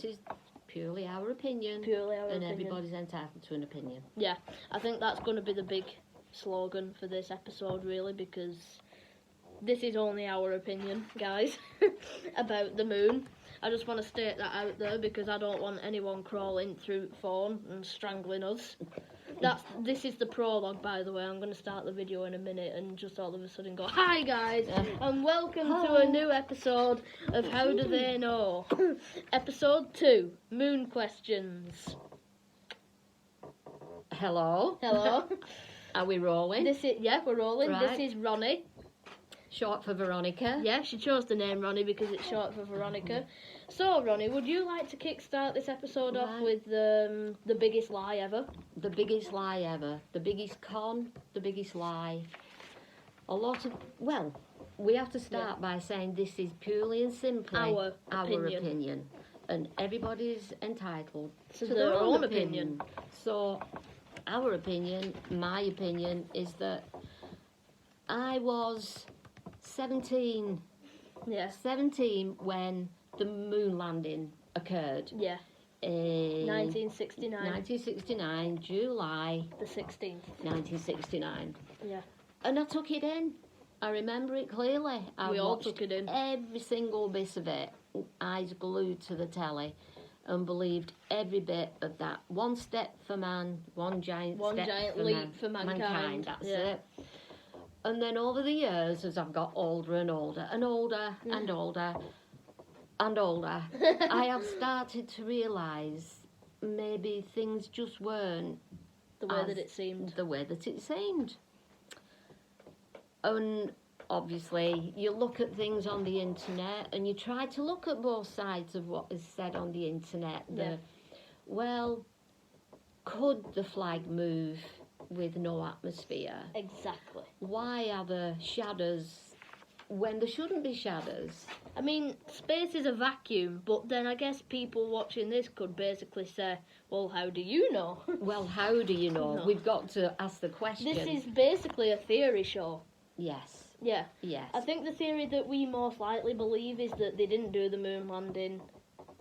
This is purely our opinion. Purely our and opinion. everybody's entitled to an opinion. Yeah, I think that's going to be the big slogan for this episode, really, because this is only our opinion, guys, about the moon. I just want to state that out there because I don't want anyone crawling through phone and strangling us. This is the prologue, by the way. I'm going to start the video in a minute and just all of a sudden go, "Hi guys, and welcome to a new episode of How Do They Know?" Episode 2, Moon Questions. Hello. Hello. Are we rolling? We're rolling. Right. This is Ronnie. Short for Veronica. Yeah, she chose the name Ronnie because it's short for Veronica. So, Ronnie, would you like to kickstart this episode off with the biggest lie ever? The biggest lie ever. The biggest con, the biggest lie. We have to start by saying this is purely and simply our opinion. And everybody's entitled to their own opinion. So, our opinion, my opinion, is that I was 17. Yeah. 17 when the moon landing occurred. Yeah. In 1969. 1969, July The 16th. 1969. Yeah. And I took it in. I remember it clearly. We all took it in. Every single bit of it, eyes glued to the telly, and believed every bit of that. One step for man, one giant leap for mankind. That's it. And then over the years, as I've got older and older and older and older and older, I have started to realise maybe things just weren't the way that it seemed. The way that it seemed. And obviously, you look at things on the internet and you try to look at both sides of what is said on the internet. Could the flag move with no atmosphere? Exactly. Why are there shadows when there shouldn't be shadows? I mean, space is a vacuum, but then I guess people watching this could basically say, well, how do you know? Well, how do you know? No. We've got to ask the question. This is basically a theory show. Yes. Yeah. Yes. I think the theory that we most likely believe is that they didn't do the moon landing,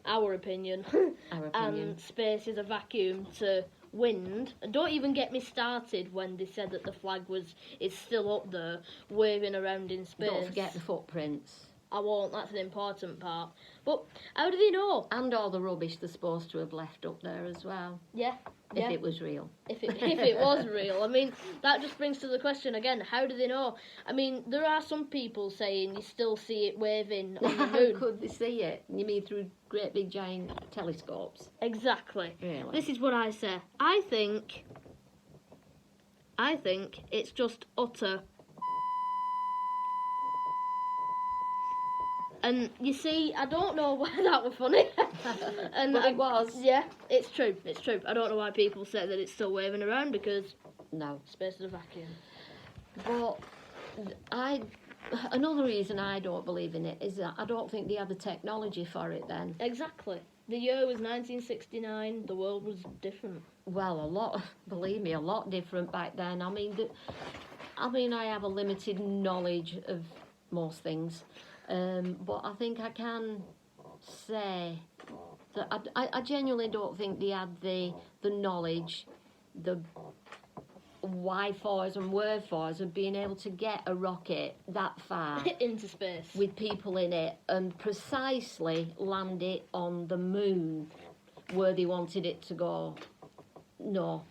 our opinion, Our opinion. and space is a vacuum to wind. And don't even get me started when they said that the flag is still up there, waving around in space. Don't forget the footprints. I won't, that's an important part. But how do they know? And all the rubbish they're supposed to have left up there as well. Yeah. If it was real. If it was real. I mean, that just brings to the question again, how do they know? I mean, there are some people saying you still see it waving on the moon. How could they see it? You mean through great big giant telescopes? Exactly. Really? This is what I say. I think it's just utter. And you see, I don't know why that was funny. But it was. Yeah, it's true. It's true. I don't know why people say that it's still waving around because No. space is a vacuum. But another reason I don't believe in it is that I don't think they had the technology for it then. Exactly. The year was 1969. The world was different. Well, believe me, a lot different back then. I mean, I have a limited knowledge of most things. But I think I can say that I genuinely don't think they had the knowledge, the why-fors and wherefores of being able to get a rocket that far into space with people in it and precisely land it on the moon where they wanted it to go. No.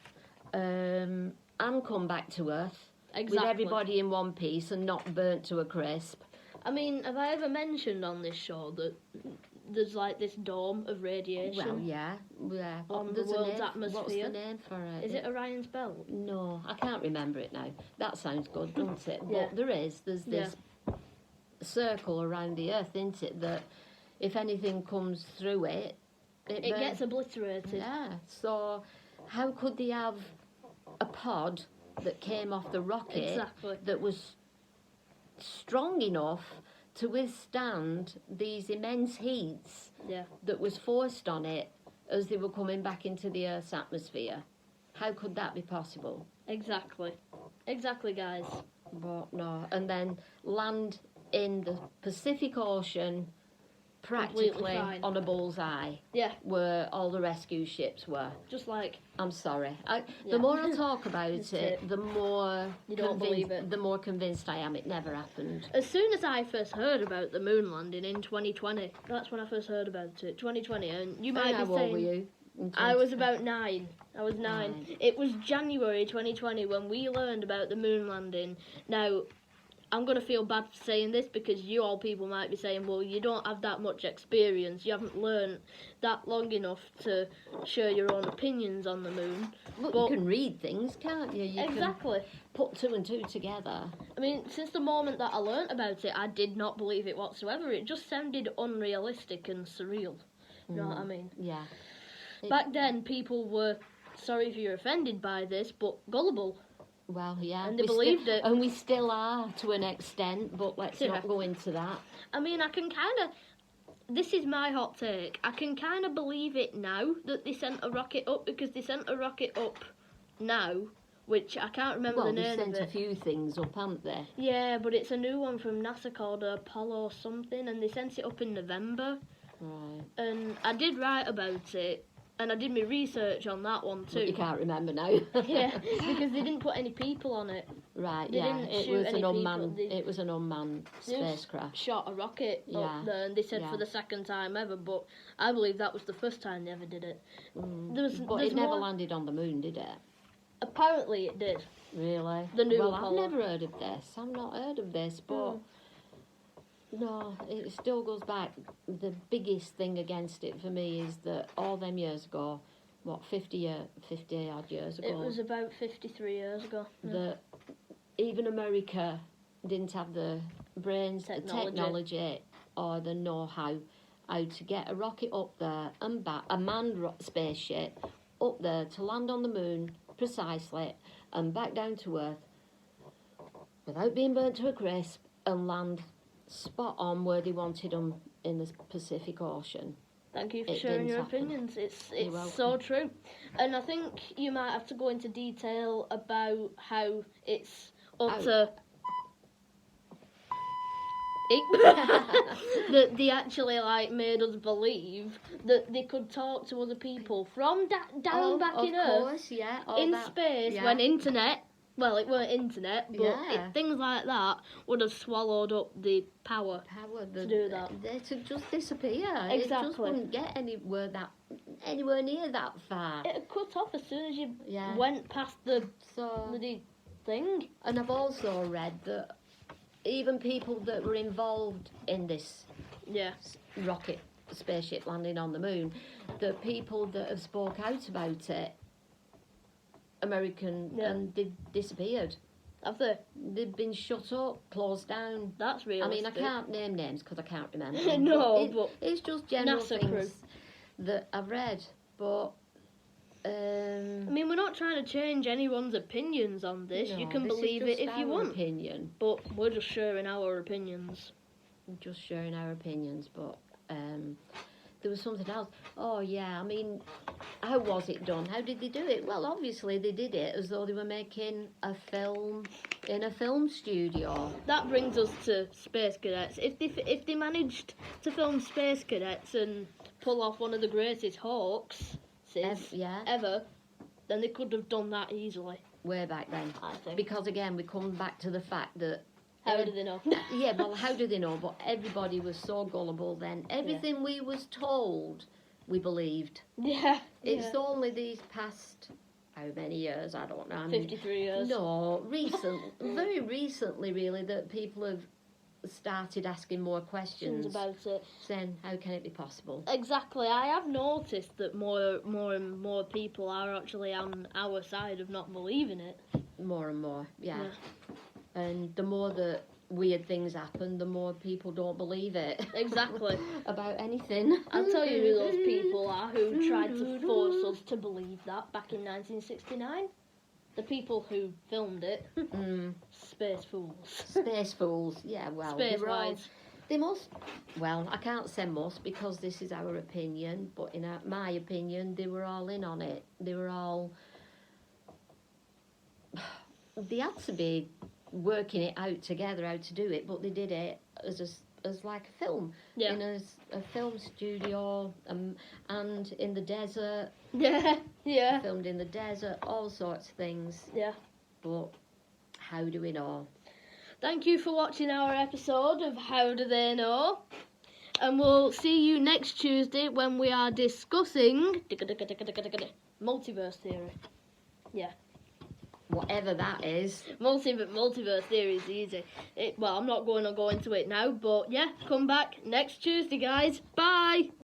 And come back to Earth with everybody in one piece and not burnt to a crisp. I mean, have I ever mentioned on this show that there's like this dome of radiation? Well, yeah. On the world's atmosphere. What's the name for it? Is it Orion's Belt? No, I can't remember it now. That sounds good, doesn't it? Yeah. But there's this circle around the Earth, isn't it, that if anything comes through it gets obliterated. Yeah, so how could they have a pod that came off the rocket that was strong enough to withstand these immense heats that was forced on it as they were coming back into the Earth's atmosphere? How could that be possible? Exactly, guys. But no, and then land in the Pacific Ocean practically on a bullseye. Yeah. Where all the rescue ships were. Just like... I'm sorry. The more I talk about it, the more you don't believe it. The more convinced I am it never happened. As soon as I first heard about the moon landing in 2020, that's when I first heard about it. 2020, and you might be saying... How old were you? I was about 9. I was 9. It was January 2020 when we learned about the moon landing. Now, I'm going to feel bad for saying this because you all people might be saying, well, you don't have that much experience. You haven't learned that long enough to share your own opinions on the moon. But you can read things, can't you? Exactly. Can put 2 and 2 together. I mean, since the moment that I learnt about it, I did not believe it whatsoever. It just sounded unrealistic and surreal. You know what I mean? Yeah. Back then, people were, sorry if you're offended by this, but gullible. Well, yeah. And they believed it. And we still are to an extent, but let's not go into that. I mean, I can kind of... This is my hot take. I can kind of believe it now that they sent a rocket up, because they sent a rocket up now, which I can't remember the name of it. Well, they sent a few things up, haven't they? Yeah, but it's a new one from NASA called Apollo something, and they sent it up in November. Right. And I did write about it. And I did my research on that one too. But you can't remember now. Yeah, because they didn't put any people on it. Right, They didn't shoot any people. It was an unmanned spacecraft. Shot a rocket up there, and they said for the second time ever. But I believe that was the first time they ever did it. But it never landed on the moon, did it? Apparently it did. Really? The new I've Apollo. never heard of this. I've not heard of this, but... No, it still goes back. The biggest thing against it for me is that all them years ago, 50 odd years ago. It was about 53 years ago. That even America didn't have the brains, the technology, or the know-how to get a rocket up there and back, a manned spaceship up there to land on the moon precisely and back down to Earth without being burnt to a crisp and land spot on where they wanted them in the Pacific Ocean. Thank you for sharing your opinions. It's so true. And I think you might have to go into detail about how it's utter... that they actually made us believe that they could talk to other people from down back in Earth, in space, when internet... Well, it weren't internet, but things like that would have swallowed up the power to do that. They'd just disappear. Exactly. It just wouldn't get anywhere near that far. It cut off as soon as you went past the bloody thing. And I've also read that even people that were involved in this rocket spaceship landing on the moon, the people that have spoke out about it, American, and they disappeared. Have they? They've been shut up, closed down. That's realistic. I mean, I can't name names because I can't remember. But it's just general NASA things crew that I've read. But I mean, we're not trying to change anyone's opinions on this. You can believe it if you want. Opinion. But we're just sharing our opinions. Just sharing our opinions, but there was something else. Oh, yeah, I mean, how was it done? How did they do it? Well, obviously they did it as though they were making a film in a film studio. That brings us to Space Cadets. If they managed to film Space Cadets and pull off one of the greatest hoaxes ever, then they could have done that easily. Way back then. I think. Because, again, we come back to the fact that... How do they know? Yeah, well, how do they know? But everybody was so gullible then. Everything we was told, we believed. Yeah. It's only these past, how many years? I don't know. 53 years. No, very recently, really, that people have started asking more questions about it. Saying, how can it be possible? Exactly. I have noticed that more and more people are actually on our side of not believing it. More and more, yeah. And the more that weird things happen, the more people don't believe it. Exactly. About anything. I'll tell you who those people are who tried to force us to believe that back in 1969. The people who filmed it. Space fools. Space fools, yeah, well. Space wise. They must, well, I can't say must because this is our opinion, but in my opinion, they were all in on it. They were all... They had to be working it out together how to do it, but they did it as as like a film, Yeah. in a film studio, and in the desert. Yeah. Filmed in the desert, all sorts of things. Yeah. But how do we know? Thank you for watching our episode of How Do They Know? And we'll see you next Tuesday when we are discussing multiverse theory. Yeah. Whatever that is. Multiverse theory is easy. Well, I'm not going to go into it now, but yeah, come back next Tuesday, guys. Bye!